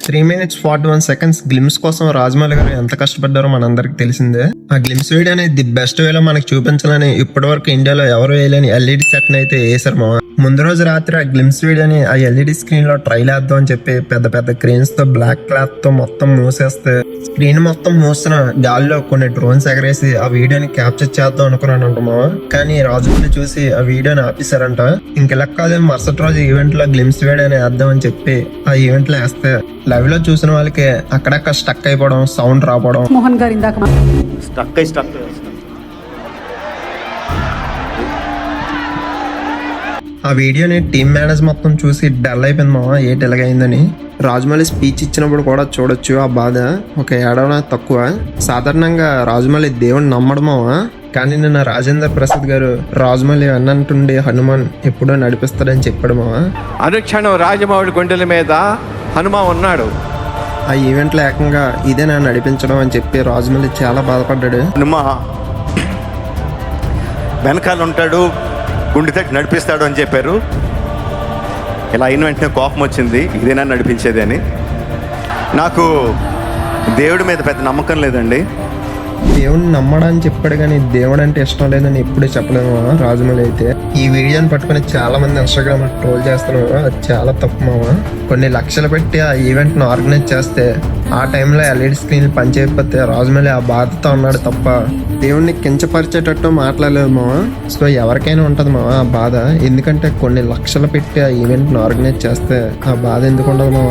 3 minutes 41 seconds glimpse కోసం రాజమౌళి గారు ఎంత కష్టపడ్డారో మనందరికి తెలిసిందే. ఆ గ్లిమ్స్ వీడియో అనేది ది బెస్ట్ వేలో మనకు చూపించాలని ఇప్పటి వరకు ఇండియాలో ఎవరు వేయలేని ఎల్ఈడి సెట్ అయితే వేసారు మామ. ముందు రోజు రాత్రి ఆ గ్లిమ్స్ వీడియోని ఆ ఎల్ఈడి స్క్రీన్ లో ట్రైల్ వేద్దాం అని చెప్పి పెద్ద పెద్ద క్రేన్స్ తో బ్లాక్ క్లాత్ తో మొత్తం మూసేస్తే స్క్రీన్ మొత్తం మూసిన గాల్లో కొన్ని డ్రోన్స్ ఎగరేసి ఆ వీడియోని క్యాప్చర్ చేద్దాం అనుకున్నానంట మామ. కానీ రాజమౌళి చూసి ఆ వీడియోని ఆపేశారంట. ఇంకెలా కాదు మరుసటి రోజు ఈవెంట్ లో గ్లిమ్స్ వీడియోని వేద్దాం అని చెప్పి ఆ ఈవెంట్ లో వేస్తే లైవ్ లో చూసిన వాళ్ళకి అక్కడక్కడ స్టక్ అయిపోవడం, సౌండ్ రావడం. మోహన్ గారు ఇందాక స్టక్ ఆ వీడియోని టీమ్ మేనేజ్ మొత్తం చూసి డల్ అయిపోయింది మామ, ఏంటి ఎలాగైందని. రాజమౌళి స్పీచ్ ఇచ్చినప్పుడు కూడా చూడొచ్చు ఆ బాధ. ఒక ఏడవ తక్కువ. సాధారణంగా రాజమౌళి దేవుని నమ్మడమావా, కానీ నిన్న రాజేంద్ర ప్రసాద్ గారు రాజమౌళి అన్నంటుండి హనుమాన్ ఎప్పుడో నడిపిస్తాడని చెప్పాడు మావా. అనుక్షణం రాజమౌళి గుండెల మీద హనుమాన్ ఉన్నాడు. ఆ ఈవెంట్లో ఏకంగా ఇదే నన్ను నడిపించడం అని చెప్పి రాజమౌళి చాలా బాధపడ్డాడు. హనుమా వెనకాల ఉంటాడు, గుండె తట్టి నడిపిస్తాడు అని చెప్పారు. ఇలా అయిన వెంటనే కోపం వచ్చింది, ఇదేనా నడిపించేది అని. నాకు దేవుడి మీద పెద్ద నమ్మకం లేదండి. దేవుడిని నమ్మడానికి చెప్పాడు కానీ దేవుడు అంటే ఇష్టం లేదని ఎప్పుడూ చెప్పలేము రాజమౌళి అయితే. ఈ వీడియోని పట్టుకుని చాలా మంది ఇన్స్టాగ్రామ్ ట్రోల్ చేస్తున్నారు. అది చాలా తప్పు మామ. కొన్ని లక్షలు పెట్టి ఆ ఈవెంట్ ను ఆర్గనైజ్ చేస్తే ఆ టైంలో ఎల్ఈడి స్క్రీన్ పనిచేయకపోతే రాజమౌళి ఆ బాధతో ఉన్నాడు తప్ప దేవుడిని కించపరిచేటట్టు మాట్లాడలేదు మామ. సో ఎవరికైనా ఉంటుంది మామ ఆ బాధ. ఎందుకంటే కొన్ని లక్షలు పెట్టి ఆ ఈవెంట్ ను ఆర్గనైజ్ చేస్తే ఆ బాధ ఎందుకు ఉండదు మామ.